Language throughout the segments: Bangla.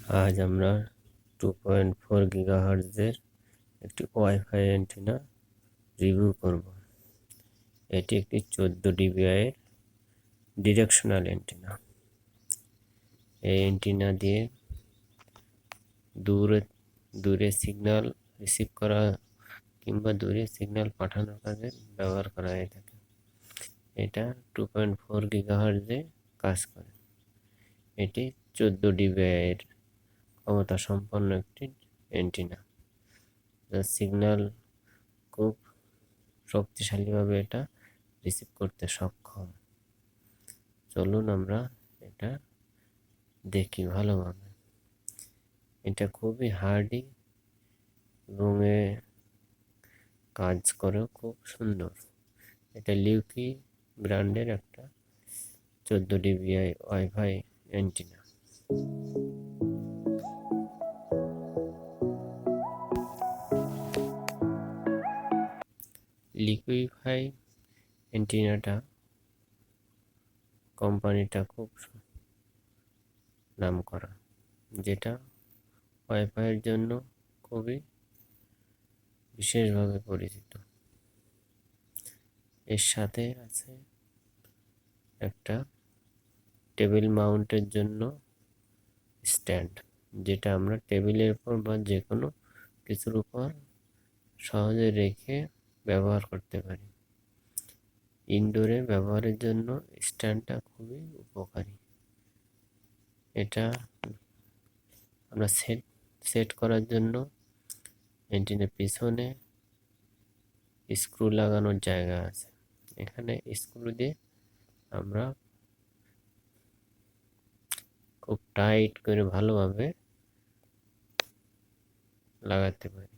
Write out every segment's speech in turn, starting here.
আজ আমরা 2.4 গিগাহার্টজের একটি ওয়াইফাই অ্যান্টেনা রিভিউ করব। এটি একটি 14 dBi এর ডিরেকশনাল অ্যান্টেনা। এই অ্যান্টেনা দিয়ে দূরে সিগন্যাল রিসিভ করা কিংবা দূরে সিগন্যাল পাঠানোর কাজে ব্যবহার করা হয়ে থাকে। এটা 2.4 গিগাহার্টজে কাজ করে। এটি 14 dBi এর ক্ষমতা সম্পন্ন একটি অ্যান্টেনা। যার সিগন্যাল খুব শক্তিশালীভাবে এটা রিসিভ করতে সক্ষম। চলুন আমরা এটা দেখি ভালোভাবে। এটা খুবই হার্ডি এবং কাজ করেও খুব সুন্দর। এটা লিউকি ব্র্যান্ডের একটা 14 dBi ওয়াইফাই অ্যান্টেনা। লিকুইফাই অ্যান্টেনাটা কোম্পানিটা খুব নামকরা, যেটা ওয়াইফাইয়ের জন্য খুবই বিশেষভাবে পরিচিত। এর সাথে আছে একটা টেবিল মাউন্টের জন্য স্ট্যান্ড, যেটা আমরা টেবিলের উপর বা যে কোনো কিছুর উপর সহজে রেখে ব্যবহার করতে পারি। ইনডোরে ব্যবহারের জন্য স্ট্যান্ডটা খুবই উপকারী। এটা আমরা সেট করার জন্য অ্যান্টেনার পিছনে স্ক্রু লাগানোর জায়গা আছে। এখানে স্ক্রু দিয়ে আমরা খুব টাইট করে ভালোভাবে লাগাতে পারি।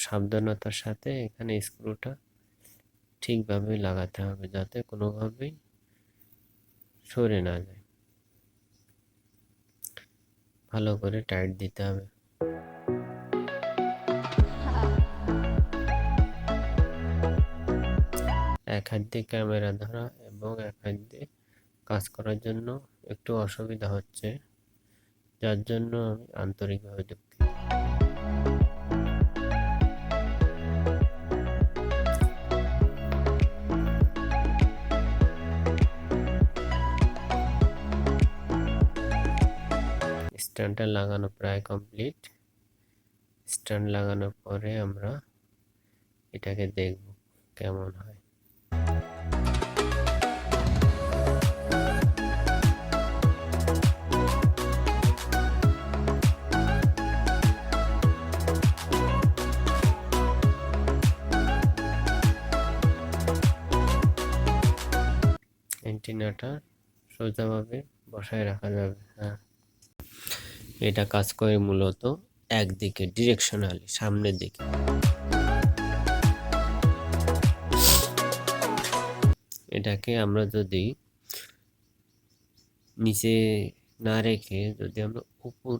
সাবধানতার সাথে এখানে স্ক্রুটা ঠিকভাবে লাগাতে হবে, যাতে কোনোভাবেই সরে না যায়। ভালো করে টাইট দিতে হবে। এক হাত দিয়ে ক্যামেরা ধরা এবং এক হাত দিয়ে কাজ করার জন্য একটু অসুবিধা হচ্ছে, যার জন্য আমি আন্তরিকভাবে দুঃখিত। স্ট্যান্ডটা লাগানো প্রায় কমপ্লিট। স্ট্যান্ড লাগানোর পরে আমরা এটাকে দেখব কেমন হয়। অ্যান্টেনাটা সোজাভাবে বসায় রাখা যাবে। হ্যাঁ, এটা কাজ করে মূলত একদিকে ডিরেকশনালি, সামনের দিকে। এটাকে আমরা যদি নিচে না রেখে যদি আমরা উপর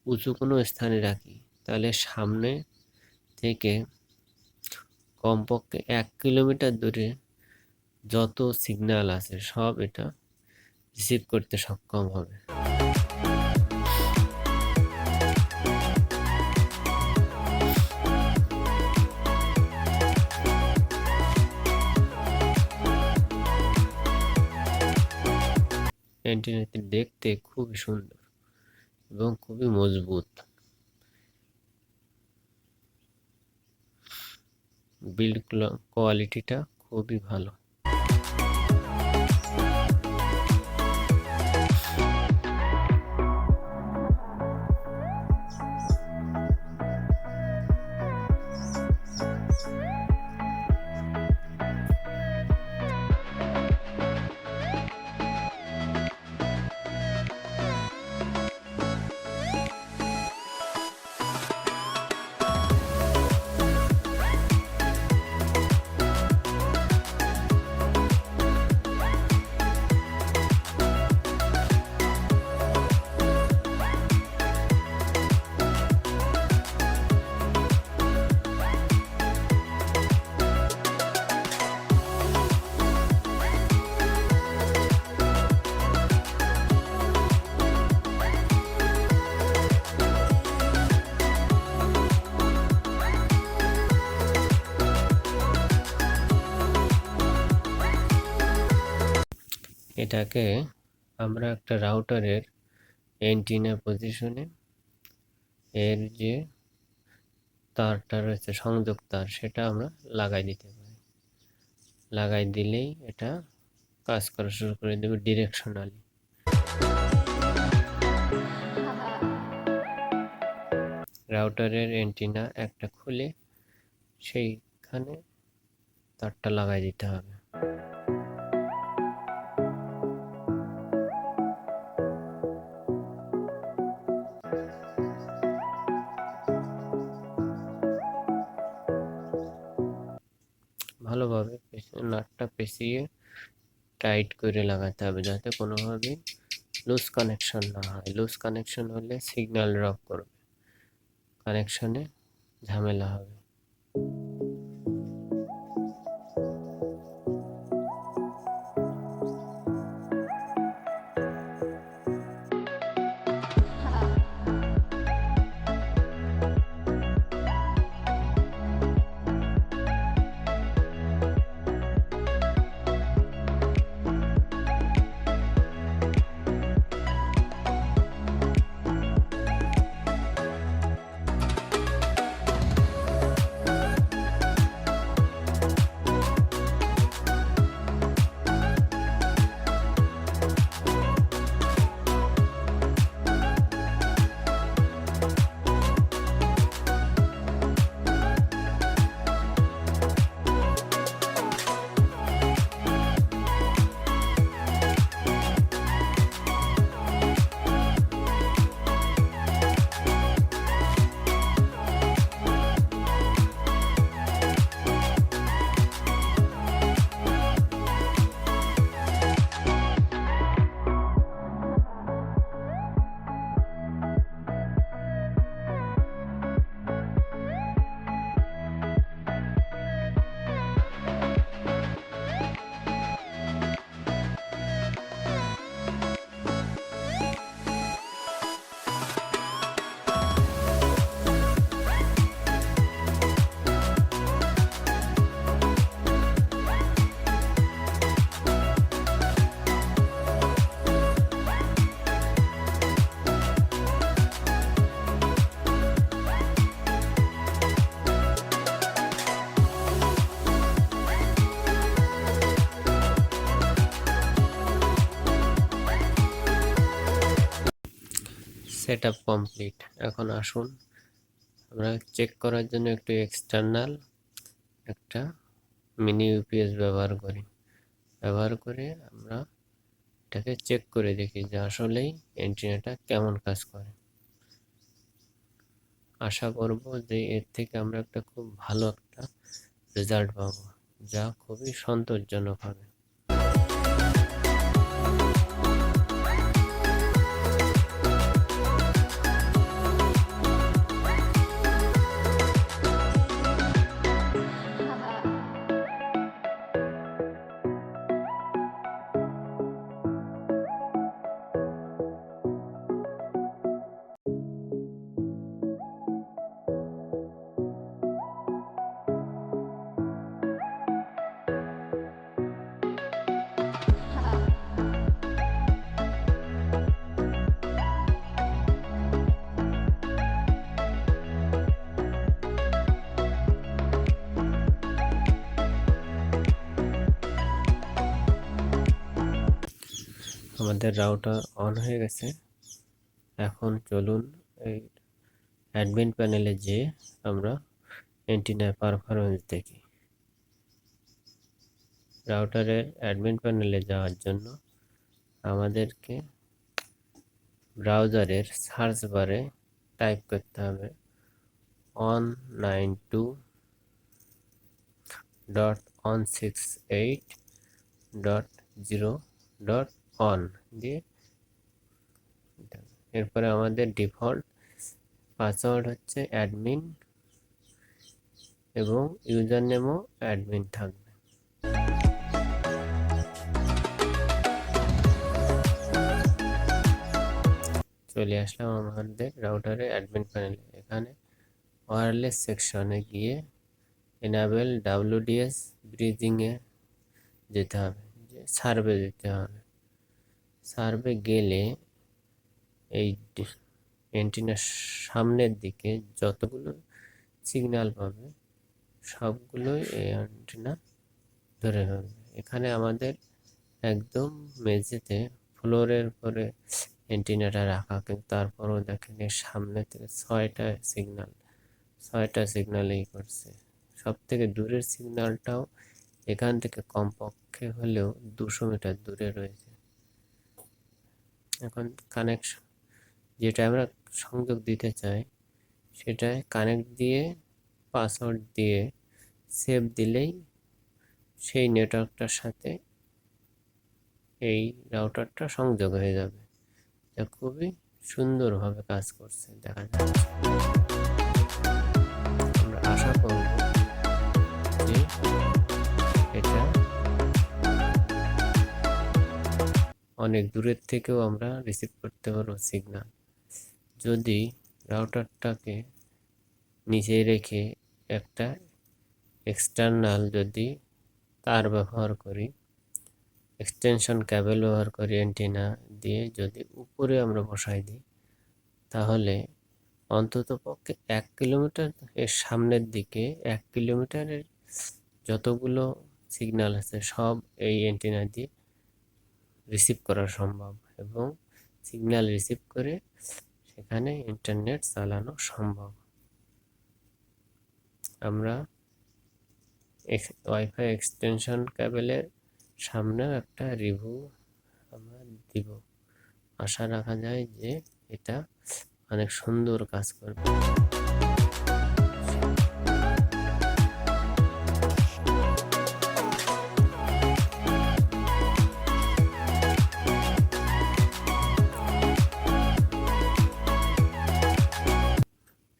উঁচু কোনো স্থানে রাখি, তাহলে সামনে থেকে কমপক্ষে 1 কিলোমিটার দূরে যত সিগন্যাল আছে সব এটা রিসিভ করতে সক্ষম হবে। অ্যান্টেনাটি দেখতে খুবই সুন্দর এবং খুবই মজবুত। বিল্ড কোয়ালিটিটা খুবই ভালো। এটাকে আমরা একটা রাউটারের অ্যান্টেনা পজিশনে এর যে তারটা রয়েছে সংযোগ তার, সেটা আমরা লাগাই দিতে পারি। লাগাই দিলেই এটা কাজ করা শুরু করে দেবে ডিরেকশনালি। রাউটারের অ্যান্টেনা একটা খুলে সেইখানে তারটা লাগাই দিতে হবে। ভালোভাবে নাটটা পেঁচিয়ে টাইট করে লাগাতে হবে, যাতে কোনোভাবে লুজ কানেকশন না হয়। লুজ কানেকশন হলে সিগন্যাল ড্রপ করবে, কানেকশনে ঝামেলা হবে। Set up complete. এখন আসুন আমরা চেক করার জন্য একটু এক্সটার্নাল একটা মিনি ইউপিএস ব্যবহার করে আমরা এটাকে চেক করে দেখি যে আসলেই অ্যান্টেনাটা কেমন কাজ করে। আশা করব যে এর থেকে আমরা একটা খুব ভালো একটা রেজাল্ট পাবো, যা খুবই সন্তোষজনক হবে। আমাদের রাউটার অন হয়ে গেছে। এখন চলুন এই অ্যাডমিন প্যানেলে যেয়ে আমরা অ্যান্টেনার পারফরমেন্স দেখি। রাউটারের অ্যাডমিন প্যানেলে যাওয়ার জন্য আমাদেরকে ব্রাউজারের সার্চ বারে টাইপ করতে হবে 192.168.0.1 দিয়ে, এরপরে আমাদের ডিফল্ট পাসওয়ার্ড হচ্ছে অ্যাডমিন এবং ইউজার নেমও অ্যাডমিন থাকবে। চলে আসলাম আমাদের রাউটারে অ্যাডমিন প্যানেলে। এখানে ওয়্যারলেস সেকশনে গিয়ে এনাবেল WDS ব্রিজিংয়ে যেতে হবে, যে সার্ভে দিতে হবে। সার্ভে গেলে এই অ্যান্টেনার সামনের দিকে যতগুলো সিগন্যাল পাবে সবগুলোই এই অ্যান্টেনা ধরে ফেলবে। এখানে আমাদের একদম মেঝেতে ফ্লোরের উপরে অ্যান্টেনাটা রাখা, কিন্তু তারপরও দেখেন এর সামনে থেকে ছয়টা সিগন্যাল এই করছে। সব থেকে দূরের সিগন্যালটাও এখান থেকে কমপক্ষে হলেও 200 মিটার দূরে রয়েছে। এখন কানেকশন যেটা আমরা সংযোগ দিতে চাই সেটায় কানেক্ট দিয়ে পাসওয়ার্ড দিয়ে সেভ দিলেই সেই নেটওয়ার্কটার সাথে এই রাউটারটা সংযোগ হয়ে যাবে। এটা খুবই সুন্দরভাবে কাজ করছে দেখা যাচ্ছে। আমরা আশা করব যে এটা অনেক দূরের থেকেও আমরা রিসিভ করতে পারবো সিগন্যাল। যদি রাউটারটাকে নিচে রেখে একটা এক্সটার্নাল যদি তার ব্যবহার করি, এক্সটেনশন কেবল ব্যবহার করি, অ্যান্টেনা দিয়ে যদি উপরে আমরা বসাই দিই, তাহলে অন্তত পক্ষে 1 কিলোমিটার এর সামনের দিকে 1 কিলোমিটারের যতগুলো সিগন্যাল আছে সব এই অ্যান্টেনা দিয়ে রিসিভ করা সম্ভব, এবং সিগন্যাল রিসিভ করে সেখানে ইন্টারনেট চালানো সম্ভব। আমরা ওয়াইফাই এক্সটেনশন কেবলের সামনেও একটা রিভিউ আমরা দিব। আশা রাখা যায় যে এটা অনেক সুন্দর কাজ করবে।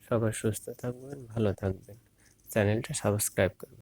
সবাই সুস্থ থাকবেন, ভালো থাকবেন, চ্যানেলটা সাবস্ক্রাইব করবেন।